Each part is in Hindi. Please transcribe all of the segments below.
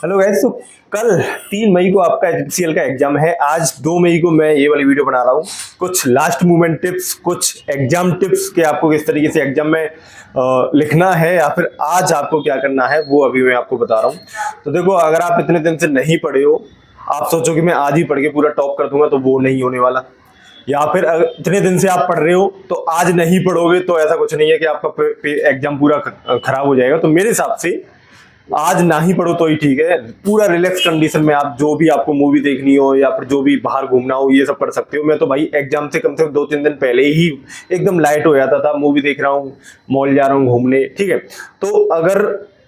Hello guys. तो कल 3 मई को आपका एचपीसीएल का एग्जाम है। आज 2 मई को मैं ये वाली वीडियो बना रहा हूँ। कुछ लास्ट मोमेंट टिप्स, कुछ एग्जाम टिप्स कि आपको किस तरीके से एग्जाम में लिखना है या फिर आज आपको क्या करना है वो अभी मैं आपको बता रहा हूँ। तो देखो, अगर आप इतने दिन से नहीं पढ़े हो, आप सोचो कि मैं आज ही पढ़ के पूरा टॉप कर दूंगा, तो वो नहीं होने वाला। या फिर इतने दिन से आप पढ़ रहे हो तो आज नहीं पढ़ोगे तो ऐसा कुछ नहीं है कि आपका एग्जाम पूरा खराब हो जाएगा। तो मेरे हिसाब से आज ना ही पढ़ो तो ही ठीक है। पूरा रिलैक्स कंडीशन में आप जो भी आपको मूवी देखनी हो या फिर जो भी बाहर घूमना हो ये सब कर सकते हो। मैं तो भाई एग्जाम से कम 2-3 दिन पहले ही एकदम लाइट हो जाता था, मूवी देख रहा हूँ, मॉल जा रहा हूँ घूमने, ठीक है। तो अगर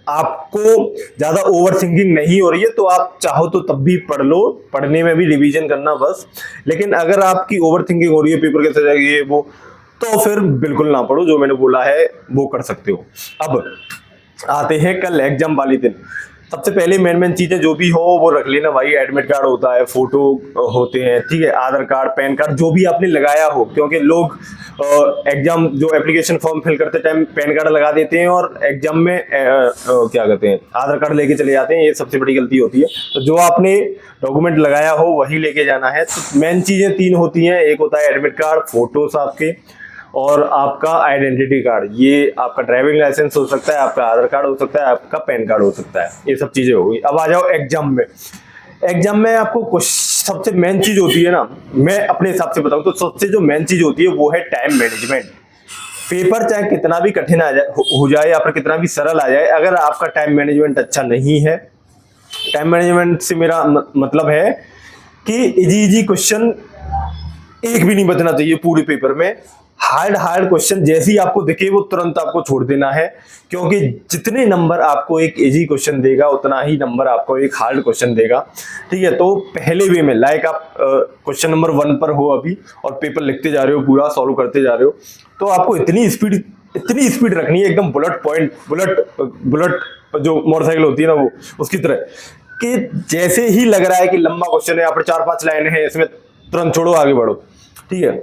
आपको ज्यादा ओवर थिंकिंग नहीं हो रही है तो आप चाहो तो तब भी पढ़ लो, पढ़ने में भी रिवीजन करना बस। लेकिन अगर आपकी ओवर थिंकिंग हो रही है, पेपर कैसे जाएगा ये वो, तो फिर बिल्कुल ना पढ़ो। जो मैंने बोला है वो कर सकते हो। अब आते हैं कल एग्जाम वाले दिन। सबसे पहले मेन चीजें जो भी हो वो रख लेना भाई। एडमिट कार्ड होता है, फोटो होते हैं, ठीक है, आधार कार्ड, पैन कार्ड, जो भी आपने लगाया हो। क्योंकि लोग एग्जाम जो एप्लीकेशन फॉर्म फिल करते टाइम पैन कार्ड लगा देते हैं और एग्जाम में क्या कहते हैं, आधार कार्ड लेके चले जाते हैं। ये सबसे बड़ी गलती होती है। तो जो आपने डॉक्यूमेंट लगाया हो वही लेके जाना है। तो मेन चीजें 3 होती हैं। एक होता है एडमिट कार्ड, फोटोस आपके, और आपका आइडेंटिटी कार्ड। ये आपका ड्राइविंग लाइसेंस हो सकता है, आपका आधार कार्ड हो सकता है, आपका पैन कार्ड हो सकता है। ये सब चीजें होगी। अब आ जाओ एग्जाम में। एग्जाम में आपको कुछ सबसे मेन चीज होती है ना, मैं अपने हिसाब से बताऊं तो सबसे जो मेन चीज होती है वो है टाइम मैनेजमेंट। पेपर चाहे कितना भी कठिन हो जाए या फिर कितना भी सरल आ जाए, अगर आपका टाइम मैनेजमेंट अच्छा नहीं है, टाइम मैनेजमेंट से मेरा मतलब है कि इजी क्वेश्चन एक भी नहीं बचना चाहिए पूरे पेपर में। हार्ड क्वेश्चन जैसे ही आपको दिखे वो तुरंत आपको छोड़ देना है। क्योंकि जितने नंबर आपको एक इजी क्वेश्चन देगा उतना ही नंबर आपको एक हार्ड क्वेश्चन देगा, ठीक है। तो पहले वे में लाइक आप क्वेश्चन नंबर 1 पर हो अभी और पेपर लिखते जा रहे हो, पूरा सॉल्व करते जा रहे हो, तो आपको इतनी स्पीड रखनी है, एकदम बुलेट जो मोटरसाइकिल होती है ना वो, उसकी तरह, कि जैसे ही लग रहा है कि लंबा क्वेश्चन है, यहाँ पर 4-5 लाइन है, इसमें तुरंत छोड़ो, आगे बढ़ो, ठीक है।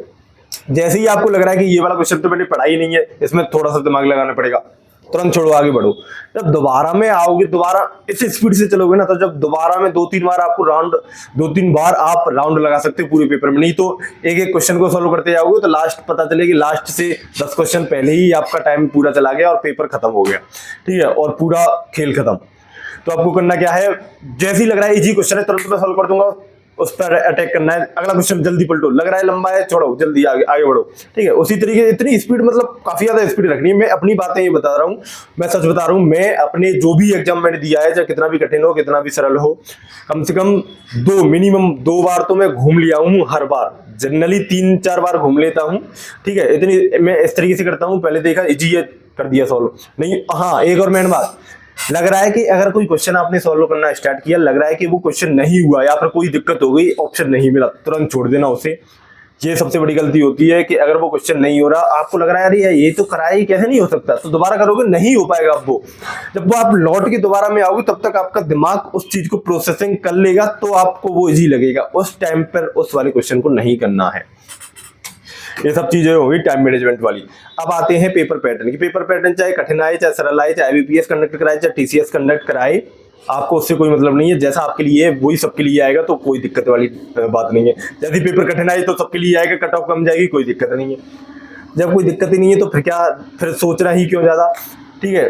जैसे ही आपको लग रहा है कि ये वाला क्वेश्चन तो मैंने पढ़ा ही नहीं है, इसमें थोड़ा सा दिमाग लगाना पड़ेगा, तुरंत छोड़ो, आगे बढ़ो। जब दोबारा में आओगे, दोबारा इस स्पीड से चलोगे ना, तो जब दोबारा में 2-3 बार आपको 2-3 बार आप राउंड लगा सकते हो पूरे पेपर में। नहीं तो एक क्वेश्चन को सॉल्व करते जाओगे तो लास्ट पता चले कि लास्ट से 10 क्वेश्चन पहले ही आपका टाइम पूरा चला गया और पेपर खत्म हो गया, ठीक है, और पूरा खेल खत्म। तो आपको करना क्या है, जैसे ही लग रहा है इजी क्वेश्चन है तुरंत मैं सॉल्व कर दूंगा, उस पर अटैक करना है। अगला क्वेश्चन जल्दी पलटो, लग रहा है लंबा है, छोड़ो, जल्दी आगे बढ़ो, ठीक है। उसी तरीके इतनी स्पीड, मतलब काफी ज्यादा स्पीड रखनी है। मैं अपनी बातें ये बता रहा हूँ, मैं सच बता रहा हूँ। मैं अपने जो भी एग्जाम मैंने दिया है, चाहे कितना भी कठिन हो, कितना भी सरल हो, कम से कम मिनिमम 2 बार तो मैं घूम लिया हूँ। हर बार जनरली 3-4 बार घूम लेता हूँ, ठीक है। इतनी मैं इस तरीके से करता हूँ, पहले देखा इजी है, कर दिया सॉल्व। नहीं, हाँ, एक और मेन बात, लग रहा है कि अगर कोई क्वेश्चन आपने सॉल्व करना स्टार्ट किया, लग रहा है कि वो क्वेश्चन नहीं हुआ या फिर कोई दिक्कत हो गई, ऑप्शन नहीं मिला, तुरंत छोड़ देना उसे। ये सबसे बड़ी गलती होती है कि अगर वो क्वेश्चन नहीं हो रहा, आपको लग रहा है अरे ये तो कराया ही, कैसे नहीं हो सकता, तो दोबारा करोगे, नहीं हो पाएगा। अब वो जब वो आप लौट के दोबारा में आओगे तब तक आपका दिमाग उस चीज को प्रोसेसिंग कर लेगा, तो आपको वो इजी लगेगा। उस टाइम पर उस वाले क्वेश्चन को नहीं करना है। ये सब चीजें होगी टाइम मैनेजमेंट वाली। अब आते हैं पेपर पैटर्न की। पेपर पैटर्न चाहे कठिन आए, चाहे सरल आए, चाहे आईबीपीएस कंडक्ट कराए, चाहे टीसीएस कंडक्ट कराए, आपको उससे कोई मतलब नहीं है। जैसा आपके लिए है वही सबके लिए आएगा, तो कोई दिक्कत वाली बात नहीं है। यदि पेपर कठिन आए तो सबके लिए आएगा, कट ऑफ कम जाएगी, कोई दिक्कत नहीं है। जब कोई दिक्कत ही नहीं है तो फिर सोचना ही क्यों ज्यादा, ठीक है।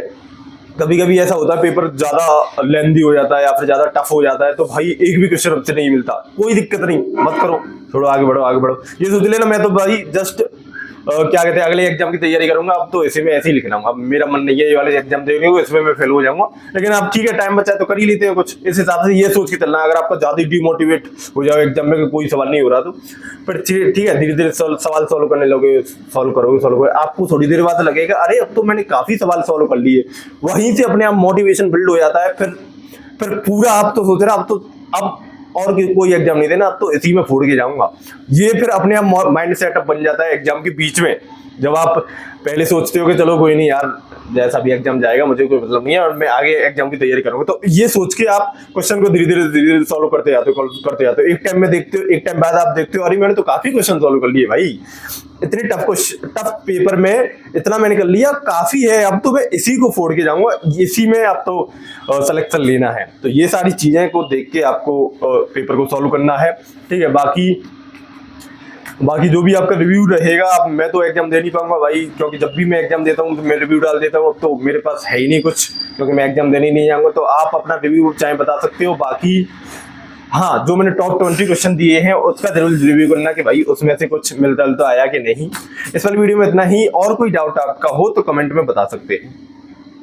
कभी कभी ऐसा होता है पेपर ज्यादा लेंदी हो जाता है या फिर ज्यादा टफ हो जाता है, तो भाई एक भी क्वेश्चन हमसे नहीं मिलता, कोई दिक्कत नहीं, मत करो, छोड़ो, आगे बढ़ो, आगे बढ़ो। ये सोच लेना मैं तो भाई जस्ट क्या कहते हैं, अगले एग्जाम की तैयारी करूंगा, अब तो ऐसे में ऐसे ही लिखना हूँ। अब मेरा मन नहीं है ये वाले एग्जाम देने को, इसमें मैं फेल हो जाऊंगा, लेकिन आप ठीक है, टाइम बचा है तो कर ही लेते हैं कुछ। इस हिसाब से ये सोच के चलना। अगर आपका ज्यादा डिमोटिवेट हो जाओ एग्जाम में, कोई सवाल नहीं हो रहा, तो फिर ठीक है, धीरे धीरे सवाल सॉल्व करने लोगे, सॉल्व करोगे, आपको थोड़ी देर बाद लगेगा अरे अब तो मैंने काफी सवाल सॉल्व कर लिए। वहीं से अपने आप मोटिवेशन बिल्ड हो जाता है। फिर पूरा आप तो सोच रहे अब तो अब और कोई एग्जाम नहीं देना, अब तो इसी में फोड़ के जाऊंगा। ये फिर अपने आप माइंड सेटअप बन जाता है एग्जाम के बीच में। जब आप पहले सोचते हो कि चलो कोई नहीं यार, जैसा भी एग्जाम जाएगा मुझे कोई मतलब नहीं है और मैं आगे एग्जाम की तैयारी करूंगा। तो ये सोच के आप क्वेश्चन को धीरे धीरे सॉल्व करते जाते हो। एक टाइम में देखते हो, एक टाइम बाद आप देखते हो अरे मैंने तो काफी क्वेश्चन सॉल्व कर लिए भाई, इतने टफ पेपर में इतना मैंने कर लिया, काफी है, अब तो मैं इसी को फोड़ के जाऊंगा, इसी में आप तो सिलेक्शन लेना है। तो ये सारी चीजें को देख के आपको पेपर को सॉल्व करना है, ठीक है। बाकी जो भी आपका रिव्यू रहेगा, आप मैं तो एग्जाम दे नहीं पाऊंगा भाई, क्योंकि जब भी मैं एग्जाम देता हूँ तो मैं रिव्यू डाल देता हूँ। अब तो मेरे पास है ही नहीं कुछ, क्योंकि मैं एग्जाम देने नहीं जाऊंगा। तो आप अपना रिव्यू चाहे बता सकते हो। बाकी हाँ, जो मैंने टॉप 20 क्वेश्चन दिए हैं उसका जरूर रिव्यू करना कि भाई उसमें से कुछ मिलता जुलता आया कि नहीं। इस वाली वीडियो में इतना ही, और कोई डाउट आपका हो तो कमेंट में बता सकते हैं।